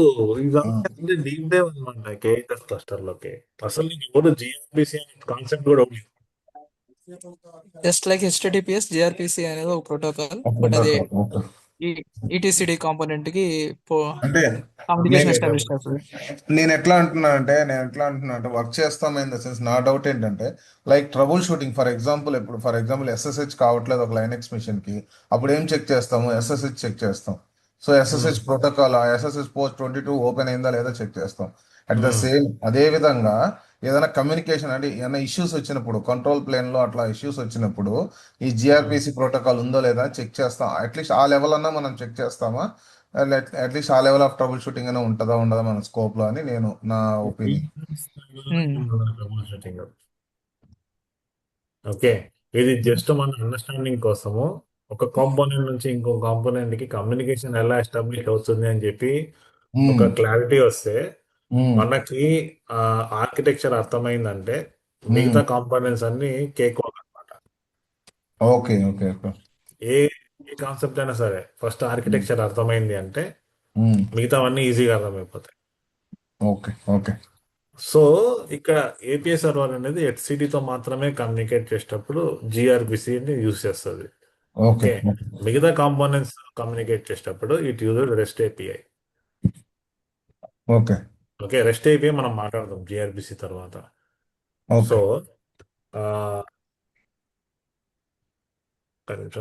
ఇదంతా డీప్ డైవ్ అనమాట కేఎస్ క్లస్టర్ లోకి. అసలు నీకు ఎవరు జిఆర్పిసి అనే కాన్సెప్ట్ కూడా ఉంది. జస్ట్ లైక్ హెచ్టిటిపిఎస్ జిఆర్పిసి అనేది ఒక ప్రోటోకాల్, బట్ అది ఈటీసీడీ కాంపోనెంట్ కి అంటే కమ్యూనికేషన్ ఎస్టాబ్లిష్ చేస్తుంది. నేను ఎట్లా అంటున్నా అంటే వర్క్ చేస్తాం ఇన్ ద సెన్స్, నా డౌట్ ఏంటంటే like trouble shooting. For example SSH కావట్లేదు ఒక లైనెక్స్ మిషన్ కి, అప్పుడు ఏం చెక్ చేస్తాము? ఎస్ఎస్హెచ్ చెక్ చేస్తాం. So SSH protocol, SSH post 22 open అయిందా లేదా చెక్ చేస్తాం. అట్ ద సేమ్ అదే విధంగా ఏదైనా కమ్యూనికేషన్ అంటే ఏదైనా ఇష్యూస్ వచ్చినప్పుడు, కంట్రోల్ ప్లేన్ లో అట్లా ఇష్యూస్ వచ్చినప్పుడు ఈ జిఆర్పిసి ప్రోటోకాల్ ఉందో లేదా చెక్ చేస్తాం. అట్లీస్ట్ ఆ లెవెల్ అన్నా మనం చెక్ చేస్తామా? అట్లీస్ట్ ఆ లెవెల్ ఆఫ్ ట్రబుల్ షూటింగ్ అయినా ఉండదా మన స్కోప్ లో అని నా ఒపీనియన్. ఓకే, ఇది జస్ట్ మన అండర్స్టాండింగ్ కోసము ఒక కాంపోనెంట్ నుంచి ఇంకో కాంపోనెంట్ కి కమ్యూనికేషన్ ఎలా ఎస్టాబ్లిష్ అవుతుంది అని చెప్పి ఒక క్లారిటీ వస్తే మనకి ఆర్కిటెక్చర్ అర్థమైందంటే మిగతా కాంపోనెంట్స్ అన్ని కేక్ అనమాట. Okay okay okay. ఏ కాన్సెప్ట్ అయినా సరే ఫస్ట్ ఆర్కిటెక్చర్ అర్థమైంది అంటే మిగతావన్నీ ఈజీగా అర్థమైపోతాయి. Okay okay. సో ఇక్కడ ఏపీఐ సర్వర్ అనేది హెచ్సిడితో మాత్రమే కమ్యూనికేట్ చేసేటప్పుడు జిఆర్బిసిని యూజ్ చేస్తుంది. ఓకే ఓకే, మిగతా కాంపోనెంట్స్ కమ్యూనికేట్ చేసేటప్పుడు it use REST API. Okay okay, REST API మనం మాట్లాడదాం జిఆర్బిసి తర్వాత. సో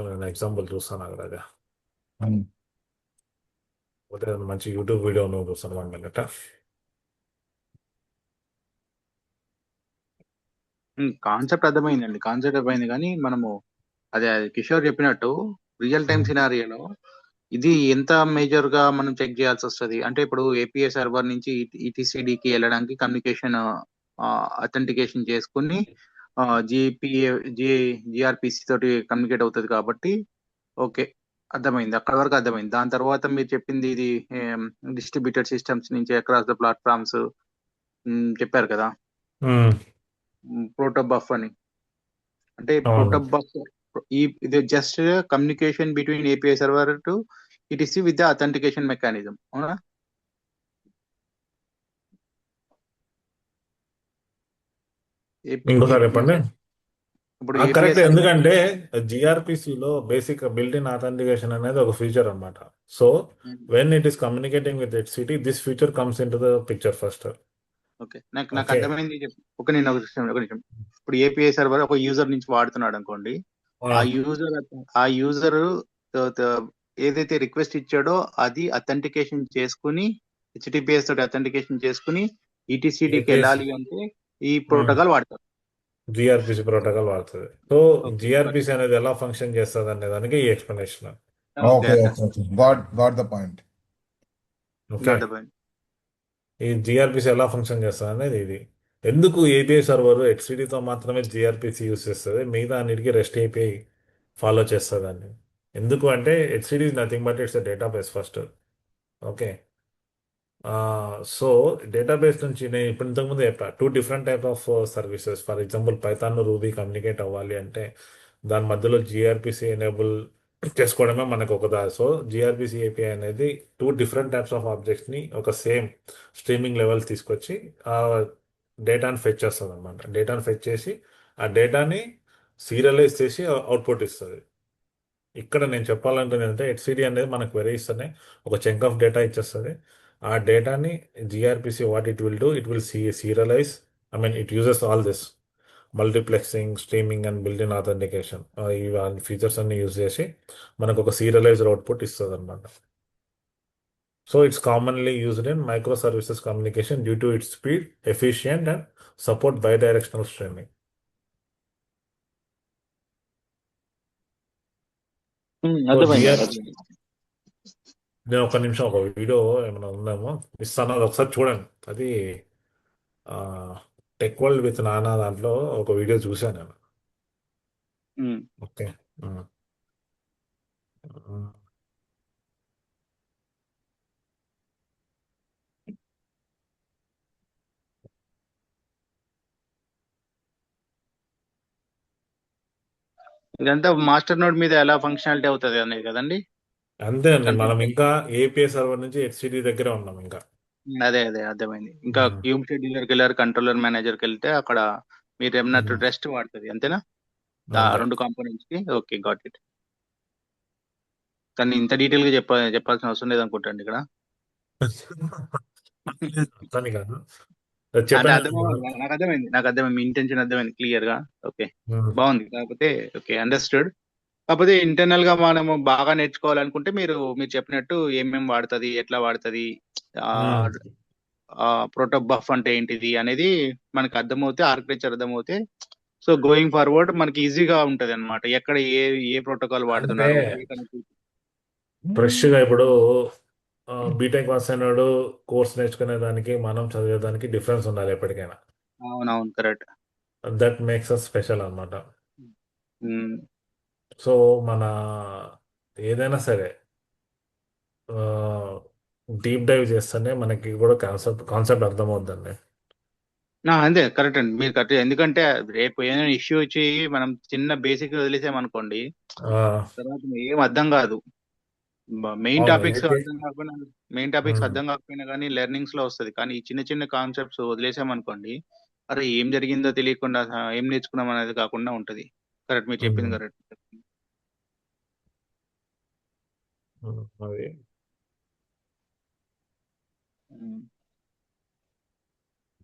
నేను ఎగ్జాంపుల్ చూస్తాను అక్కడ, మంచి యూట్యూబ్ వీడియో చూస్తాను 1 minute. కాన్సెప్ట్ అర్థమైంది, కానీ మనము అదే కిషోర్ చెప్పినట్టు రియల్ టైం సినారియోలో ఇది ఎంత మేజర్ గా మనం చెక్ చేయాల్సి వస్తుంది. అంటే ఇప్పుడు ఏపీఐ సర్వర్ నుంచి ఈటీసీడీకి వెళ్ళడానికి కమ్యూనికేషన్ అథెంటికేషన్ చేసుకుని జిఆర్పిసి తోటి కమ్యూనికేట్ అవుతుంది కాబట్టి ఓకే, అర్థమైంది, అక్కడ వరకు అర్థమైంది. దాని తర్వాత మీరు చెప్పింది ఇది డిస్ట్రిబ్యూటెడ్ సిస్టమ్స్ నుంచి అక్రాస్ ద ప్లాట్ఫామ్స్ చెప్పారు కదా, ప్రోటోబఫ్ అని. అంటే ప్రోటోబఫ్ ఇది just communication between API server to ETC with the authentication mechanism, అవునా? ఇంకోసారి చెప్పండి. ఇప్పుడు కరెక్ట్, ఎందుకంటే జిఆర్పిసిలో బేసిక్ బిల్ట్ ఇన్ ఆథెంటికేషన్ అనేది ఒక ఫీచర్ అనమాట. So when it is communicating with HCD, this feature comes in to the picture first. Okay, నాకు నాకు ఓకే. అర్థమైంది. ఒక నేను ఒక నిమిషం. ఇప్పుడు ఏపీఐ సర్వర్ ఒక యూజర్ నుంచి వాడుతున్నాడు అనుకోండి. ఆ, ఆ యూజర్ ఏదైతే రిక్వెస్ట్ ఇచ్చాడో అది అథెంటికేషన్ చేసుకుని, హెచ్టిటిపిఎస్ తోటి అథెంటికేషన్ చేసుకుని ఈటీసీడీకి ఏపీఎస్ వెళ్ళాలి అంటే ఈ ప్రోటోకాల్ వాడతారు. జిఆర్పిసి ప్రోటోకాల్ వాడుతుంది. సో ఓకే, జిఆర్పిసి అనేది ఎలా ఫంక్షన్ చేస్తుంది అనే దానికి ఈ explanation. Okay, okay, okay, okay. Got the point. Okay. అర్థమైంది. ఈ జిఆర్పిసి ఎలా ఫంక్షన్ చేస్తుంది అనేది ఇది. ఎందుకు ఏపీఐ సర్వర్ హెచ్టిడితో మాత్రమే జిఆర్పిసి యూస్ చేస్తుంది, మిగతా అన్నిటికీ రెస్ట్ ఏపీఐ ఫాలో చేస్తుందండి. ఎందుకు అంటే HCD is nothing but its database first. Okay. So database నుంచి నేను ఇప్పుడు ఇంతకుముందు చెప్పా 2 different type of services. For example Python Ruby communicate అవ్వాలి అంటే దాని మధ్యలో జిఆర్పిసి ఎనేబుల్ చేసుకోవడమే మనకు ఒక దారి. సో జిఆర్పిసి ఏపీఐ అనేది 2 డిఫరెంట్ టైప్స్ ఆఫ్ ఆబ్జెక్ట్స్ని ఒక సేమ్ స్ట్రీమింగ్ లెవెల్ తీసుకొచ్చి ఆ డేటాని ఫెచ్ చేస్తుంది అనమాట. డేటాని ఫెచ్ చేసి ఆ డేటాని సీరియలైజ్ చేసి అవుట్పుట్ ఇస్తుంది. ఇక్కడ నేను చెప్పాలంటే ఏంటంటే హెచ్సిడి అనేది మనకు వెరీస్తూనే ఒక చంక్ ఆఫ్ డేటా ఇచ్చేస్తుంది. ఆ డేటాని gRPC what it will do, it will serialize. I mean it uses all this multiplexing, streaming and built in authentication. ఇవన్నీ ఫీచర్స్ అన్ని యూజ్ చేసి మనకు ఒక సీరియలైజ్డ్ అవుట్పుట్ ఇస్తుంది అనమాట. So it's commonly used in micro services communication due to its speed, efficient and support bidirectional streaming. So అర్థమైంది. నేను ఒక నిమిషం ఒక వీడియో ఏమైనా ఉందేమో ఇస్తాను, అది ఒకసారి చూడండి. అది టెక్ వరల్డ్ విత్ నానా దాంట్లో ఒక వీడియో చూశాను నేను. ఓకే. ఉమ్. ఉమ్. ఇదంతా మాస్టర్ నోడ్ మీద ఎలా ఫంక్షనాలిటీ అవుతుంది అనేది కదండి. అంతే అండి, కంట్రోల్. మనం ఇంకా ఏపీఐ సర్వర్ నుంచి హెచ్సిడి దగ్గర ఉన్నాం ఇంకా. అదే అర్థమైంది. ఇంకా ఉమ్. క్యూబ్ షెడ్యూలర్కి వెళ్ళారు, కంట్రోలర్ మేనేజర్కి వెళ్తే అక్కడ మీరు ఏమన్నట్టు ఉమ్. రెస్ట్ వాడుతుంది అంతేనా? అంతే. 2 కాంపోనెంట్స్ కి. Okay, got it. కానీ ఇంత డీటెయిల్ గా చెప్పాల్సిన అవసరం లేదు అనుకుంటాండి ఇక్కడ. అట్లని కాదు, అంటే చెప్పాను కదా. నాకు అర్థమైంది మీ ఇంటెన్షన్ అర్థమైంది క్లియర్ గా. ఓకే, ఉమ్. బాగుంది. కాకపోతే ఓకే, అండర్స్టూడ్. కాకపోతే ఇంటర్నల్ గా మనము బాగా నేర్చుకోవాలనుకుంటే మీరు చెప్పినట్టు ఏమేమి వాడుతుంది, ఎట్లా వాడుతుంది, ఉమ్. ప్రోటో బఫ్ అంటే ఏంటిది అనేది మనకు అర్థమవుతే, ఆర్కిటెక్చర్ అర్థమవుతే, సో గోయింగ్ ఫార్వర్డ్ మనకి ఈజీగా ఉంటది అనమాట. ఎక్కడ ఏ ప్రోటోకాల్ అంటే వాడుతున్నారు, ఏ కనెక్టివిటీ. ఫ్రెష్గా ఇప్పుడు బీటెక్ పాస్ అయినాడు కోర్స్ నేర్చుకునే దానికి మనం చదివేదానికి డిఫరెన్స్ ఉండాలి ఎప్పటికైనా. అవునవును, correct. That makes us special అనమాట. సో మన ఏదైనా సరే డీప్ డైవ్ చేస్తేనే మనకి కూడా కాన్సెప్ట్ అర్థమవుద్దండి. అంతే, కరెక్ట్ అండి, మీరు కరెక్ట్. ఎందుకంటే రేపు ఏదైనా ఇష్యూ వచ్చి మనం చిన్న బేసిక్ వదిలేసామనుకోండి, ఆ, తర్వాత ఏం అర్థం కాదు. మెయిన్ అవును. టాపిక్స్ ఏపీ అర్థం కాకపోయినా కానీ లెర్నింగ్స్ లో వస్తుంది. కానీ ఈ చిన్న చిన్న కాన్సెప్ట్స్ వదిలేసామనుకోండి, అరే ఏం జరిగిందో తెలియకుండా ఏం నేర్చుకున్నాం అనేది కాకుండా ఉంటది. కరెక్ట్, మీరు చెప్పింది కరెక్ట్. అది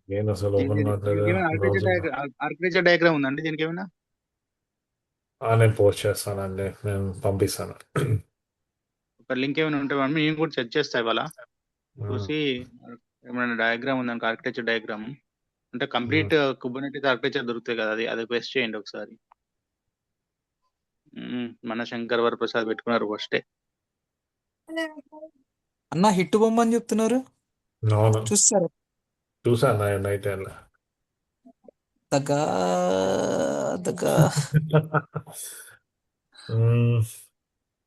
నేను అసలు ఓపెన్ కావట్లేదు బ్రౌజర్. ఆర్కిటెక్చర్ డయాగ్రామ్ ఉందండి దీనికి ఏమైనా? నేను పోస్ట్ చేస్తానండి, నేను పంపిస్తాను. ఒక లింక్ ఏమైనా ఉంటే నేను కూడా సెర్చ్ చేస్తా ఇవాళ, చూసి ఏమైనా డయాగ్రామ్ ఉందానికి, ఆర్కిటెక్చర్ డయాగ్రామ్ అంటే కంప్లీట్ కుబర్నెటిస్ ఆర్కిటెక్చర్ దొరుకుతాయి కదా, అది బెస్ట్ చేయండి ఒకసారి. మన శంకర్ వరప్రసాద్ పెట్టుకున్నారు ఫస్టే. అన్న హిట్ బొమ్మ అని చెప్తున్నారు, అవును, చూస్తారు? చూసాను నైట్ వెళ్ళా. దగ్గా దగ్గా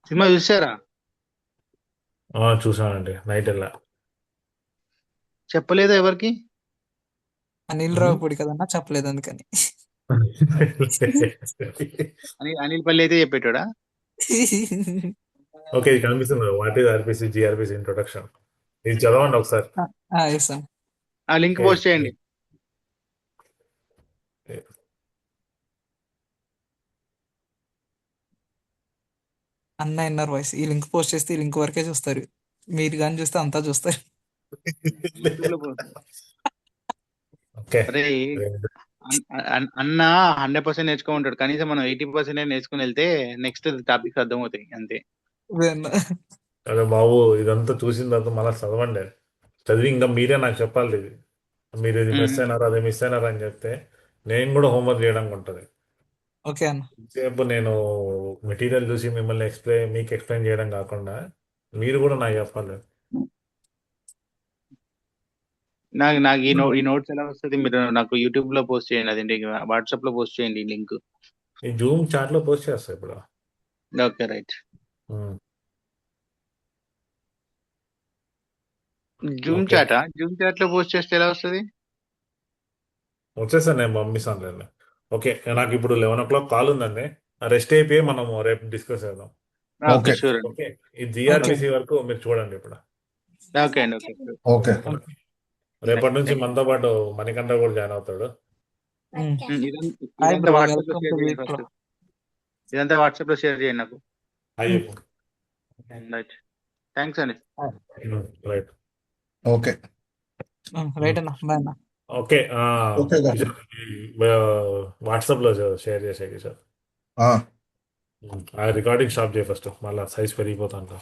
సినిమా చూసారా? చూసానండి, నైట్ వెళ్ళా. చెప్పలేదా ఎవరికి? అనిల్ రావుపూడి కదన్నా, చెప్పలేదు అందుకని. అనిల్ పల్లి అయితే చెప్పేటోడా? ఓకే, ఇది కనిపిస్తుంది. వాట్ ఈస్ ఆర్పిసి జిఆర్పిసి ఇంట్రొడక్షన్, ఇది చదవండి ఒకసారి. ఎస్ అన్న. ఆ లింక్ పోస్ట్ చేయండి. అన్న ఇన్నర్ వాయిస్, ఈ లింక్ పోస్ట్ చేస్తే ఈ లింక్ వరకే చూస్తారు, మీరు కానీ చూస్తే అంతా చూస్తారు. యూట్యూబ్ లో పోస్ట్. ఓకే అరే అన్న 100% నేర్చుకుంటాడు, కనీసం మనం 80% నేర్చుకుని వెళ్తే నెక్స్ట్ టాపిక్స్ అర్థమవుతాయి అంతే. అరే బాబు, ఇదంతా చూసిన తర్వాత మళ్ళీ చదవండి. చదివి ఇంకా మీరే నాకు చెప్పాలి ఇది. మీరు ఇది మిస్ అయినారు, అది మిస్ అయినారు అని చెప్తే నేను కూడా హోంవర్క్ చేయడానికి ఉంటుంది. ఓకే అన్న. సేపు నేను మెటీరియల్ చూసి మిమ్మల్ని మీకు ఎక్స్ప్లెయిన్ చేయడం కాకుండా మీరు కూడా నాకు చెప్పాలి. నాకు నాకు ఈ నోట్స్ ఎలా వస్తుంది? మీరు నాకు యూట్యూబ్ లో పోస్ట్ చేయండి, అదేంటి వాట్సాప్ లో పోస్ట్ చేయండి లింక్. ఈ జూమ్ చాట్ లో పోస్ట్ చేస్తా ఇప్పుడు. Okay right. Um, Zoom okay, చాటా? జూమ్ చాట్ లో పోస్ట్ చేస్తే ఎలా వస్తుంది? వచ్చేసాను, నేను పంపిస్తాను లేండి. ఓకే, నాకు ఇప్పుడు 11 o'clock కాల్ ఉందండి. రెస్ట్ అయిపోయి మనం రేపు డిస్కస్ చేద్దాం. ఓకే ఓకే షూర్ అండి. ఓకే, ఈ ఓకే జిఆర్బిసి వరకు మీరు చూడండి ఇప్పుడు. ఓకే అండి. Okay sure. Okay okay. రేపటి నుంచి మనతో పాటు మణికంఠ కూడా జాయిన్ అవుతాడు. హాయ్ ఇదంతా బ్రో, వాట్సాప్ లో వెల్కమ్ షేర్ టు చేయండి వీక్ ఫస్ట్. ప్రో. ఇదంతా వాట్సాప్ లో షేర్ చేయండి నాకు. అయ్యో, రైట్. థ్యాంక్స్ అండి. రైట్. ఓకే రైట్ అన్న, బాయ్ అన్న. ఓకే, ఓకే కిషోర్, వాట్సాప్లో షేర్ చేసే కిషోర్. ఆ రికార్డింగ్ స్టాప్ చేయ ఫస్ట్, మళ్ళీ సైజ్ పెరిగిపోతాను.